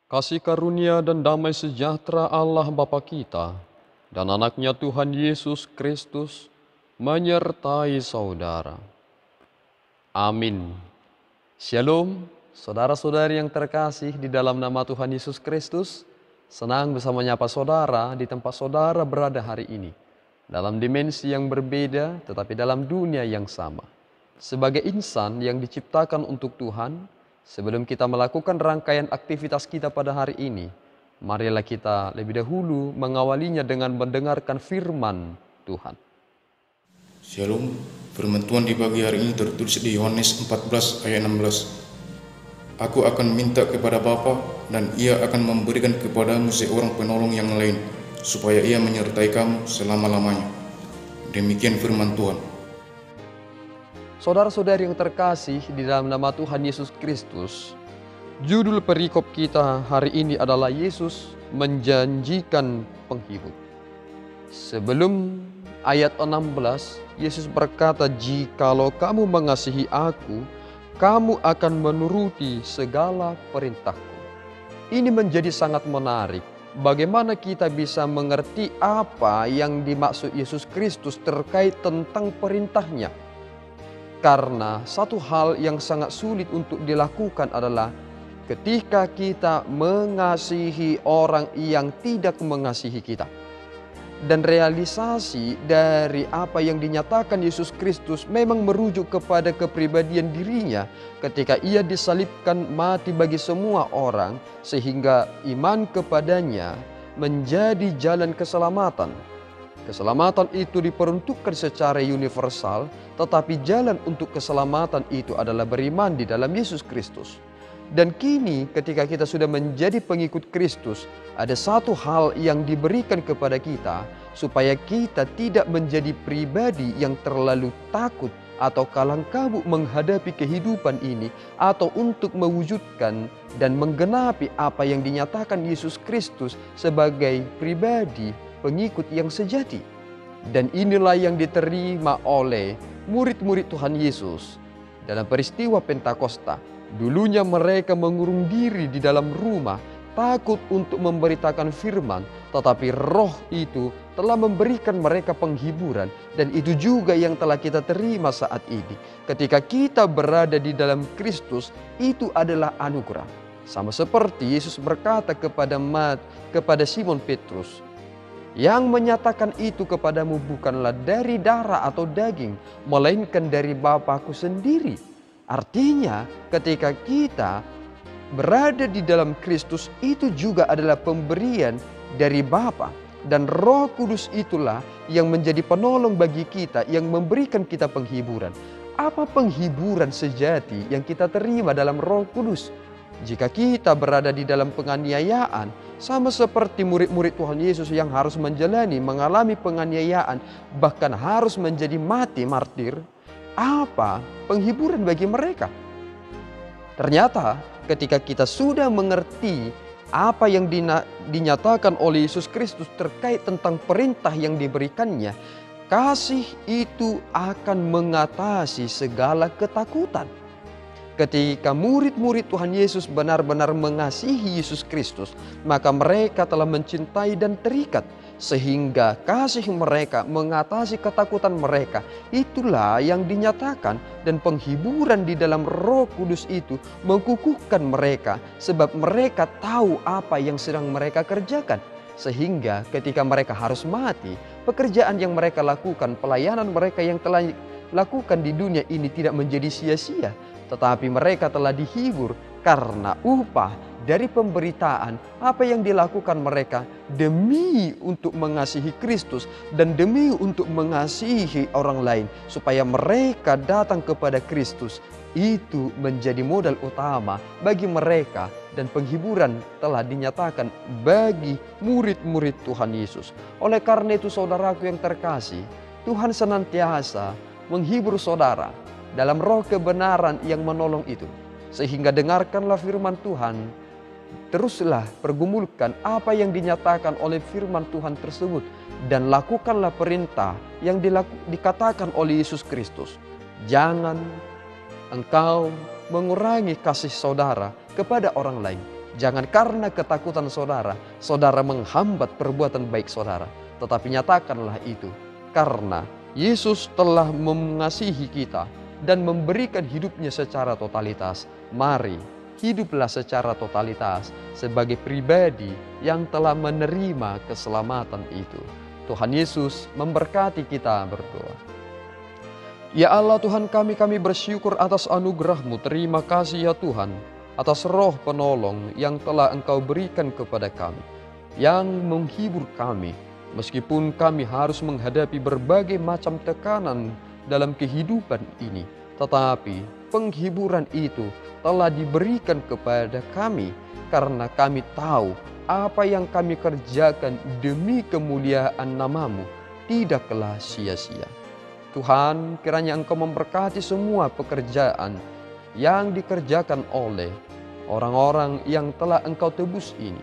Kasih karunia dan damai sejahtera Allah Bapa kita dan anaknya Tuhan Yesus Kristus menyertai saudara. Amin. Shalom, saudara-saudari yang terkasih di dalam nama Tuhan Yesus Kristus. Senang bisa menyapa saudara di tempat saudara berada hari ini. Dalam dimensi yang berbeda tetapi dalam dunia yang sama. Sebagai insan yang diciptakan untuk Tuhan, sebelum kita melakukan rangkaian aktivitas kita pada hari ini, marilah kita lebih dahulu mengawalinya dengan mendengarkan firman Tuhan. Shalom, firman Tuhan di pagi hari ini tertulis di Yohanes 14 ayat 16. Aku akan minta kepada Bapa dan Ia akan memberikan kepadamu seorang penolong yang lain, supaya Ia menyertai kamu selama-lamanya. Demikian firman Tuhan. Saudara-saudari yang terkasih di dalam nama Tuhan Yesus Kristus, judul perikop kita hari ini adalah Yesus menjanjikan penghibur. Sebelum ayat 16, Yesus berkata, "Jikalau kamu mengasihi aku, kamu akan menuruti segala perintahku." Ini menjadi sangat menarik. Bagaimana kita bisa mengerti apa yang dimaksud Yesus Kristus terkait tentang perintahnya? Karena satu hal yang sangat sulit untuk dilakukan adalah ketika kita mengasihi orang yang tidak mengasihi kita. Dan realisasi dari apa yang dinyatakan Yesus Kristus memang merujuk kepada kepribadian dirinya ketika ia disalibkan mati bagi semua orang, sehingga iman kepadanya menjadi jalan keselamatan. Keselamatan itu diperuntukkan secara universal, tetapi jalan untuk keselamatan itu adalah beriman di dalam Yesus Kristus. Dan kini ketika kita sudah menjadi pengikut Kristus, ada satu hal yang diberikan kepada kita supaya kita tidak menjadi pribadi yang terlalu takut atau kalang kabut menghadapi kehidupan ini, atau untuk mewujudkan dan menggenapi apa yang dinyatakan Yesus Kristus sebagai pribadi pengikut yang sejati. Dan inilah yang diterima oleh murid-murid Tuhan Yesus dalam peristiwa Pentakosta. Dulunya mereka mengurung diri di dalam rumah, takut untuk memberitakan firman, tetapi Roh itu telah memberikan mereka penghiburan, dan itu juga yang telah kita terima saat ini. Ketika kita berada di dalam Kristus, itu adalah anugerah. Sama seperti Yesus berkata kepada Simon Petrus, "Yang menyatakan itu kepadamu bukanlah dari darah atau daging, melainkan dari Bapa-Ku sendiri." Artinya ketika kita berada di dalam Kristus, itu juga adalah pemberian dari Bapa. Dan Roh Kudus itulah yang menjadi penolong bagi kita, yang memberikan kita penghiburan. Apa penghiburan sejati yang kita terima dalam Roh Kudus? Jika kita berada di dalam penganiayaan, sama seperti murid-murid Tuhan Yesus yang harus mengalami penganiayaan, bahkan harus menjadi mati martir, apa penghiburan bagi mereka? Ternyata ketika kita sudah mengerti apa yang dinyatakan oleh Yesus Kristus terkait tentang perintah yang diberikannya, kasih itu akan mengatasi segala ketakutan. Ketika murid-murid Tuhan Yesus benar-benar mengasihi Yesus Kristus, maka mereka telah mencintai dan terikat, sehingga kasih mereka mengatasi ketakutan mereka. Itulah yang dinyatakan, dan penghiburan di dalam Roh Kudus itu mengukuhkan mereka, sebab mereka tahu apa yang sedang mereka kerjakan. Sehingga ketika mereka harus mati, pekerjaan yang mereka lakukan, pelayanan mereka yang telah lakukan di dunia ini tidak menjadi sia-sia, tetapi mereka telah dihibur karena upah dari pemberitaan apa yang dilakukan mereka demi untuk mengasihi Kristus dan demi untuk mengasihi orang lain, supaya mereka datang kepada Kristus. Itu menjadi modal utama bagi mereka, dan penghiburan telah dinyatakan bagi murid-murid Tuhan Yesus. Oleh karena itu, saudaraku yang terkasih, Tuhan senantiasa menghibur saudara dalam roh kebenaran yang menolong itu. Sehingga dengarkanlah firman Tuhan, teruslah pergumulkan apa yang dinyatakan oleh firman Tuhan tersebut, dan lakukanlah perintah yang dikatakan oleh Yesus Kristus. Jangan engkau mengurangi kasih saudara kepada orang lain. Jangan karena ketakutan saudara, saudara menghambat perbuatan baik saudara. Tetapi nyatakanlah itu karena Yesus telah mengasihi kita dan memberikan hidupnya secara totalitas. Mari hiduplah secara totalitas sebagai pribadi yang telah menerima keselamatan itu. Tuhan Yesus memberkati kita berdoa. Ya Allah Tuhan kami bersyukur atas anugerah-Mu. Terima kasih ya Tuhan atas roh penolong yang telah Engkau berikan kepada kami, yang menghibur kami meskipun kami harus menghadapi berbagai macam tekanan dalam kehidupan ini. Tetapi penghiburan itu telah diberikan kepada kami karena kami tahu apa yang kami kerjakan demi kemuliaan nama-Mu tidaklah sia-sia. Tuhan, kiranya Engkau memberkati semua pekerjaan yang dikerjakan oleh orang-orang yang telah Engkau tebus ini.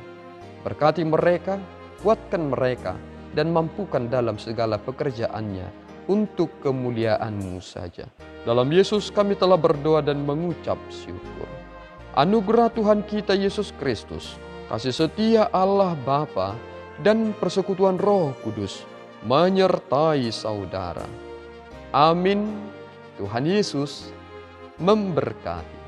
Berkati mereka, kuatkan mereka, dan mampukan dalam segala pekerjaannya untuk kemuliaan-Mu saja. Dalam Yesus kami telah berdoa dan mengucap syukur. Anugerah Tuhan kita Yesus Kristus, kasih setia Allah Bapa, dan persekutuan Roh Kudus menyertai saudara. Amin. Tuhan Yesus memberkati.